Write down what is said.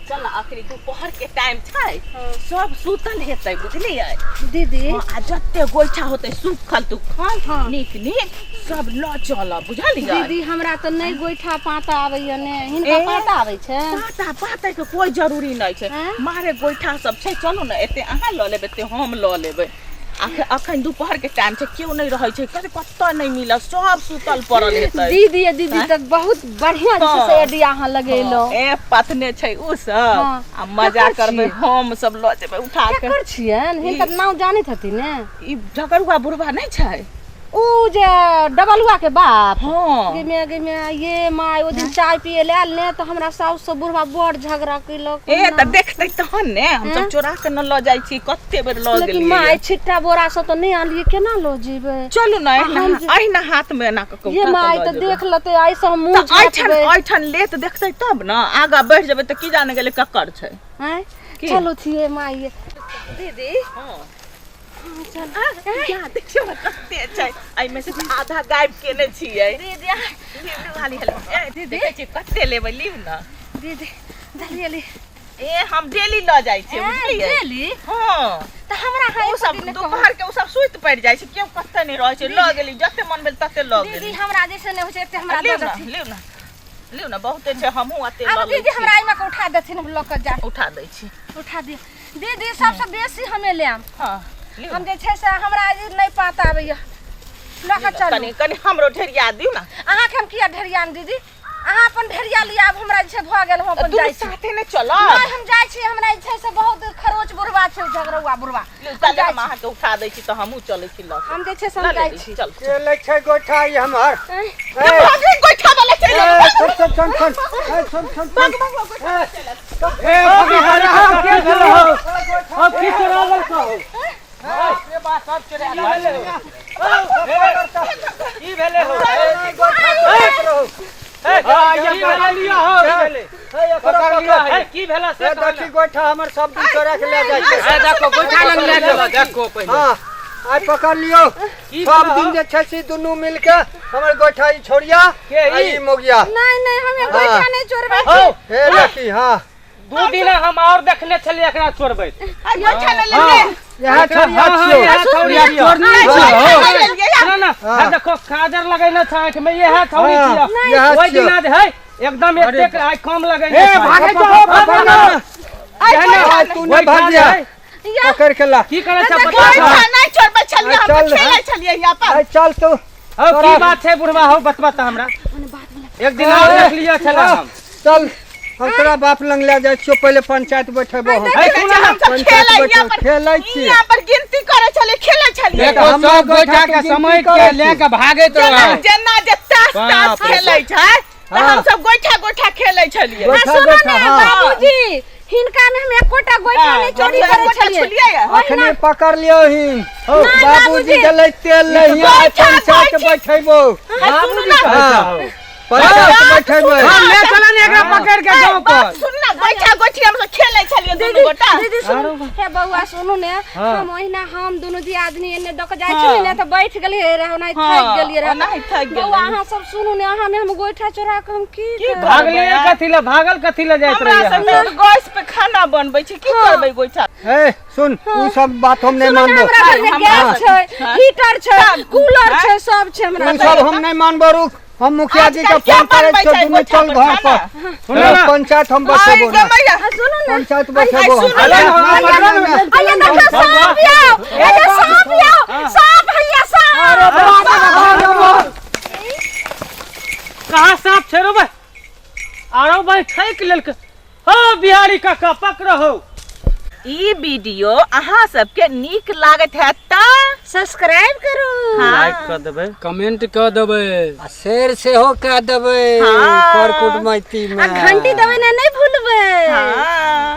चल आखिरी दोपहर के टाइम छै सब सुतल हेतै बुझलियै दीदी आ जते गोइठा होतै सुखल तुखल नीक नीक सब ल चल बुझलियै दीदी हमरा तो नहीं गोइठा पाता आबैया ने हिनका पाता आबै छै पाता पाता के कोई जरूरी नहीं छै मारे गोइठा सब छै चलू ने एते अहाँ ल लेबै एते हम ल लेबै अखन दोपहर के टाइम छै क्यों नहीं रहै छै कतौ नहीं मिला सब सुतल पड़ल हेतै दीदी तक बहुत बढ़िया से आइडिया अहाँ लगेलो ए पथने छै उ सब आ मजा करबै हम सब ल जेबै उठा के कर छियन हिनकर नाम जानैत हथि ने ई झगड़ुआ बुढ़वा नहीं छै ऊ जे डबलुआ के बाप हां गे ये माय ओ दिन चाय पिए लेल ने तो हमरा साउस से बुढ़वा बड़ झगड़ा कइलक ए त देखतै तहन ने हम सब चोरा के न ल जाय छी कत्ते बेर ल गेलियै लेकिन माय छिट्टा बोरा से तो नहीं आनलिए केना ल जेबै चलू न अहिना हाथ में ना के ये माय त देख लेतै ऐसे हम मुंह ऐठन लेत देखतै तब न आगा बढ़ जेबै त की जाने गेलै कक्कर छै हैं चलो थिए माय दीदी हां चल क्या देखियो कत्ते छै आई में से आधा गायब केने छियै दीदी हाली ए दीदी देखै छी कत्ते लेबै लिउ न दीदी जल्दी ए हम डेली ल जाय छी बुझलियै डेली हां त हमरा हाय उ सब दोपहर के उ सब सुइत पड़ जाय छै केओ कत्ते नहीं रहै छै ल गेली जते मन भेल तते ल गेली दीदी हमरा जैसे नहीं होय छै एते हमरा दे दे लिउ न बहुते छै हमहु अते ल ले दीदी हमरा एमे के उठा देथिन हम ल के जा उठा दै छी उठा दे दीदी सबसे बेसी हमें लेम हां हम जे छै से हमरा नहीं पाता आबैया ल के चलू कनी हमरो ढेरिया दिउ न अहाँ के हम किया ढेरिया दीदी अहाँ अपन ढेरिया लिया अब हमरा जे भ गेल हम अपन जाय छी साथे ने चलो नहीं हम जाय छी हमरा जे छै से बहुत खरोच बुढ़वा छै झगड़ुआ बुढ़वा चल हम अहाँ के उठा दै छी त हमहु चलै छी ल हम जे छै से जाय छी चल के लै छै गोइठा ई हमर गोइठा वाला चले सुन ए बगी के भेलो अब की चोरावल कहो ये बात सब चोरा ई भेले हो की भेला से देखी गोइठा हमर सब दिन चोरा के ले जाय छै देखो गोइठा लंग ले चलो देखो पहिले हां आइ पकड़ लियो सब दिन जे छै से दुनू मिल के हमर गोइठा ई छोड़िया ई मोगिया नहीं हमें गोइठा नहीं चोरबे छी हे देखी हां दू दिन हम और देखले छलिए एकरा चोरबै गोइठा ले ले यह छोड़िया छियो चोर नहीं छै ना ना देखो काजर लगैले छै आंख में यह छौरी छियो ओइ दिना जे है एकदम एते आइ कम लगैले ए भागे जाओ आई तू न भाग जा पकड़ के ला की करे छै गोइठा नहीं चोरबै छलिए हम खेलै छलिए यहां पर चल तू अब की बात छै बुढ़वा हो बतबा त हमरा एक दिन और देख लिया छला हम चल हम तोरा बाप लंग ले जाय छियो पहले पंचायत बैठेबो हम खेलै छी यहां पर गिनती करे छले खेलै छलिए देखो सब गोइठा के समय के लेके भागैत रह जेना जे ताश खेलै छै त हम सब गोइठा खेलै छलिए सुनो ने बाबूजी हिनका में हम एकोटा गोइठा नहीं चोरी करे छलिए अखने पकड़ लियो हिन बाबूजी गलै तेल लहिया पंचायत बैठेबो बाबूजी बैठेबो हम ले चलन एकरा पकड़ के गांव पर सुन ना गोइठी हम सब खेलै छलिए दुनू गोटा दीदी सुन हे बउआ सुनू ने हम ओहिना हम दुनू जी आदमी एने डक जाय छी ने त बैठ गेलिए रे ओना थक गेलिए रे नहीं थक गेल बउआ अहाँ सब सुनू ने अहाँ में हम गोइठा चोरा के हम की भागले भागल कथि ले जाइत रहिए हमरा सब गैस पे खाना बनबै छी की करबै गोइठा ए सुन उ सब बात हम नहीं मानबो हमरा घर में गैस छै हीटर छै कूलर छै सब छै हमरा उ सब हम नहीं मानबो रुक हम मुखिया जी के फोन करे छी दुनू चल घर पर पंचायत हम बैठेबो सुनो ना पंचायत बैठेबो अरे देखो सांप आओ ए सांप आओ सांप भैया सांप कहां सांप छै रो भाई आरो भाई ठैक लेलक हो बिहारी काका पकड़ो ई वीडियो अहाँ सबके नीक लागत है त सब्सक्राइब करू लाइक कर देबै कमेंट कर देबै आ शेयर से हो कर देबै कर कुटमैती में घंटी दबाना नहीं भूलबै हां